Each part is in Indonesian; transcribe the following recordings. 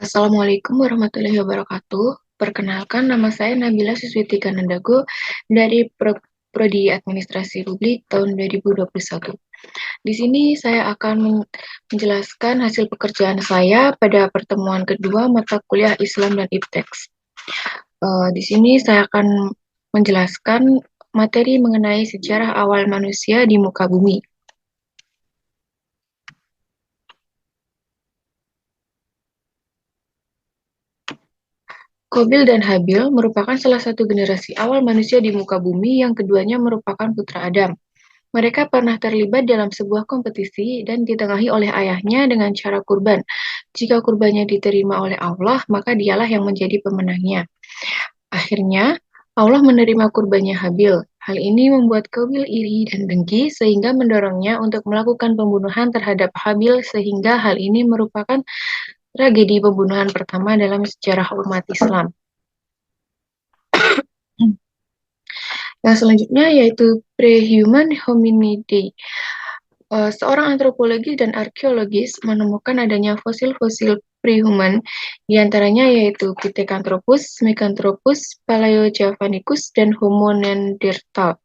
Assalamualaikum warahmatullahi wabarakatuh. Perkenalkan, nama saya Nabila Suswiti Kanandago dari Prodi Administrasi Publik tahun 2021. Di sini saya akan menjelaskan hasil pekerjaan saya pada pertemuan kedua mata kuliah Islam dan Ipteks. Di sini saya akan menjelaskan materi mengenai sejarah awal manusia di muka bumi. Qabil dan Habil merupakan salah satu generasi awal manusia di muka bumi yang keduanya merupakan putra Adam. Mereka pernah terlibat dalam sebuah kompetisi dan ditengahi oleh ayahnya dengan cara kurban. Jika kurbannya diterima oleh Allah, maka dialah yang menjadi pemenangnya. Akhirnya, Allah menerima kurbannya Habil. Hal ini membuat Qabil iri dan dengki sehingga mendorongnya untuk melakukan pembunuhan terhadap Habil sehingga hal ini merupakan tragedi pembunuhan pertama dalam sejarah umat Islam. Yang selanjutnya yaitu Prehuman Hominidae. Seorang antropologis dan arkeologis menemukan adanya fosil-fosil prehuman, diantaranya yaitu Pithecanthropus, Meganthropus, Paleojavanicus, dan Homo neanderthal.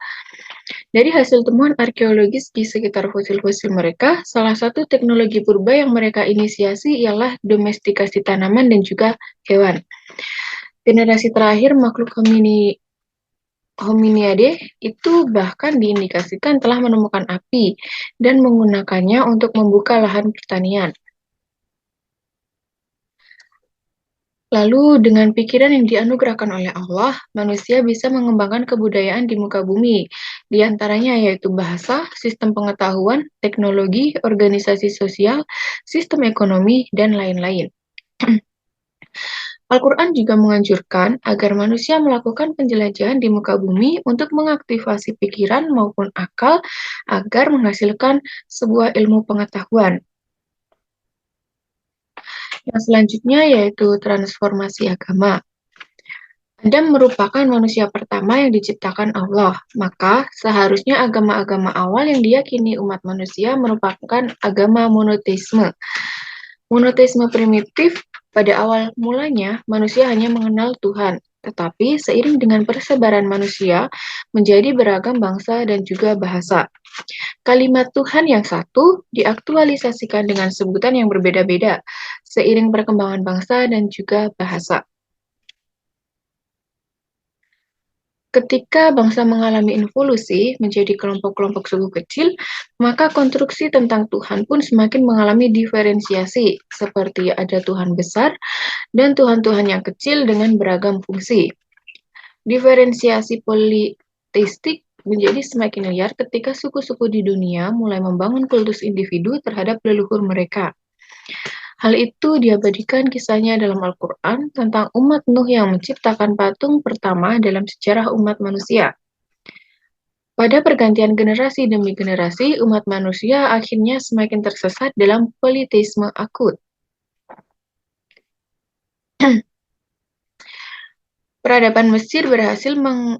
Dari hasil temuan arkeologis di sekitar fosil-fosil mereka, salah satu teknologi purba yang mereka inisiasi ialah domestikasi tanaman dan juga hewan. Generasi terakhir makhluk Hominidae itu bahkan diindikasikan telah menemukan api dan menggunakannya untuk membuka lahan pertanian. Lalu, dengan pikiran yang dianugerahkan oleh Allah, manusia bisa mengembangkan kebudayaan di muka bumi, di antaranya yaitu bahasa, sistem pengetahuan, teknologi, organisasi sosial, sistem ekonomi, dan lain-lain. Al-Quran juga menganjurkan agar manusia melakukan penjelajahan di muka bumi untuk mengaktifasi pikiran maupun akal agar menghasilkan sebuah ilmu pengetahuan. Yang selanjutnya yaitu transformasi agama. Adam merupakan manusia pertama yang diciptakan Allah, maka seharusnya agama-agama awal yang diyakini umat manusia merupakan agama monoteisme. Monoteisme primitif, pada awal mulanya manusia hanya mengenal Tuhan, tetapi seiring dengan persebaran manusia menjadi beragam bangsa dan juga bahasa. Kalimat Tuhan yang satu diaktualisasikan dengan sebutan yang berbeda-beda seiring perkembangan bangsa dan juga bahasa. Ketika bangsa mengalami evolusi menjadi kelompok-kelompok suku kecil, maka konstruksi tentang Tuhan pun semakin mengalami diferensiasi, seperti ada Tuhan besar dan Tuhan-Tuhan yang kecil dengan beragam fungsi. Diferensiasi politeistik menjadi semakin liar ketika suku-suku di dunia mulai membangun kultus individu terhadap leluhur mereka. Hal itu diabadikan kisahnya dalam Al-Quran tentang umat Nuh yang menciptakan patung pertama dalam sejarah umat manusia. Pada pergantian generasi demi generasi, umat manusia akhirnya semakin tersesat dalam politeisme akut. Peradaban Mesir berhasil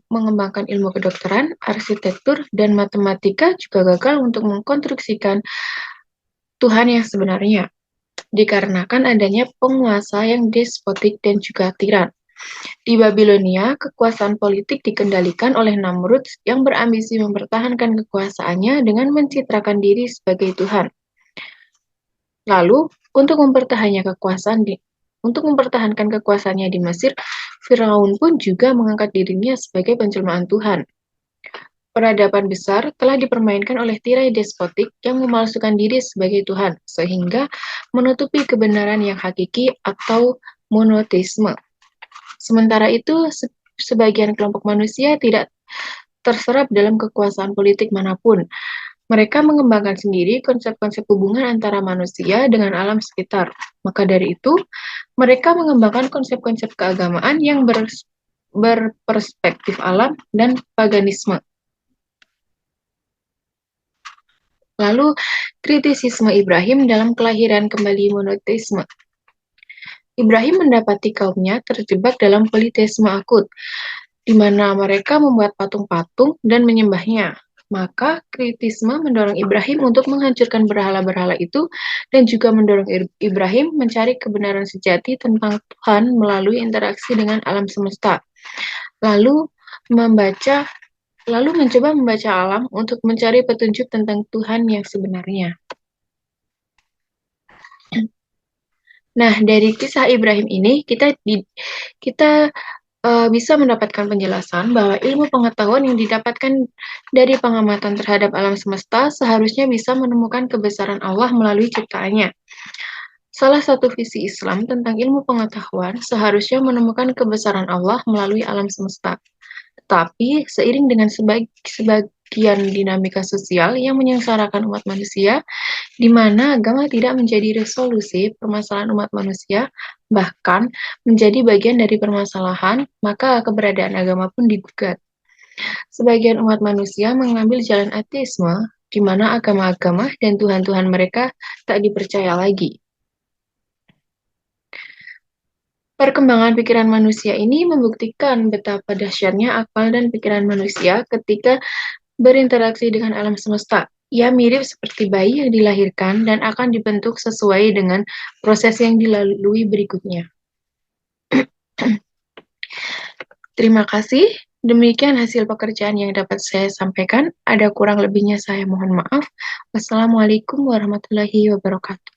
mengembangkan ilmu kedokteran, arsitektur, dan matematika juga gagal untuk mengkonstruksikan Tuhan yang sebenarnya, dikarenakan adanya penguasa yang despotik dan juga tiran. Di Babilonia, kekuasaan politik dikendalikan oleh Namrud yang berambisi mempertahankan kekuasaannya dengan mencitrakan diri sebagai Tuhan. Lalu, untuk mempertahankan kekuasaannya di Mesir, Firaun pun juga mengangkat dirinya sebagai penjelmaan Tuhan. Peradaban besar telah dipermainkan oleh tirai despotik yang memalsukan diri sebagai Tuhan, sehingga menutupi kebenaran yang hakiki atau monoteisme. Sementara itu, sebagian kelompok manusia tidak terserap dalam kekuasaan politik manapun. Mereka mengembangkan sendiri konsep-konsep hubungan antara manusia dengan alam sekitar. Maka dari itu, mereka mengembangkan konsep-konsep keagamaan yang berperspektif alam dan paganisme. Lalu, kritisisme Ibrahim dalam kelahiran kembali monoteisme. Ibrahim mendapati kaumnya terjebak dalam politeisme akut, di mana mereka membuat patung-patung dan menyembahnya. Maka kritisme mendorong Ibrahim untuk menghancurkan berhala-berhala itu dan juga mendorong Ibrahim mencari kebenaran sejati tentang Tuhan melalui interaksi dengan alam semesta. Lalu membaca mencoba membaca alam untuk mencari petunjuk tentang Tuhan yang sebenarnya. Nah, dari kisah Ibrahim ini kita bisa mendapatkan penjelasan bahwa ilmu pengetahuan yang didapatkan dari pengamatan terhadap alam semesta seharusnya bisa menemukan kebesaran Allah melalui ciptaannya. Salah satu visi Islam tentang ilmu pengetahuan seharusnya menemukan kebesaran Allah melalui alam semesta. Tetapi, seiring dengan sebagian dinamika sosial yang menyengsarakan umat manusia, di mana agama tidak menjadi resolusi permasalahan umat manusia, bahkan menjadi bagian dari permasalahan, maka keberadaan agama pun digugat. Sebagian umat manusia mengambil jalan ateisme, di mana agama-agama dan Tuhan-Tuhan mereka tak dipercaya lagi. Perkembangan pikiran manusia ini membuktikan betapa dahsyatnya akal dan pikiran manusia ketika berinteraksi dengan alam semesta. Ia mirip seperti bayi yang dilahirkan dan akan dibentuk sesuai dengan proses yang dilalui berikutnya. Terima kasih. Demikian hasil pekerjaan yang dapat saya sampaikan. Ada kurang lebihnya saya mohon maaf. Wassalamualaikum warahmatullahi wabarakatuh.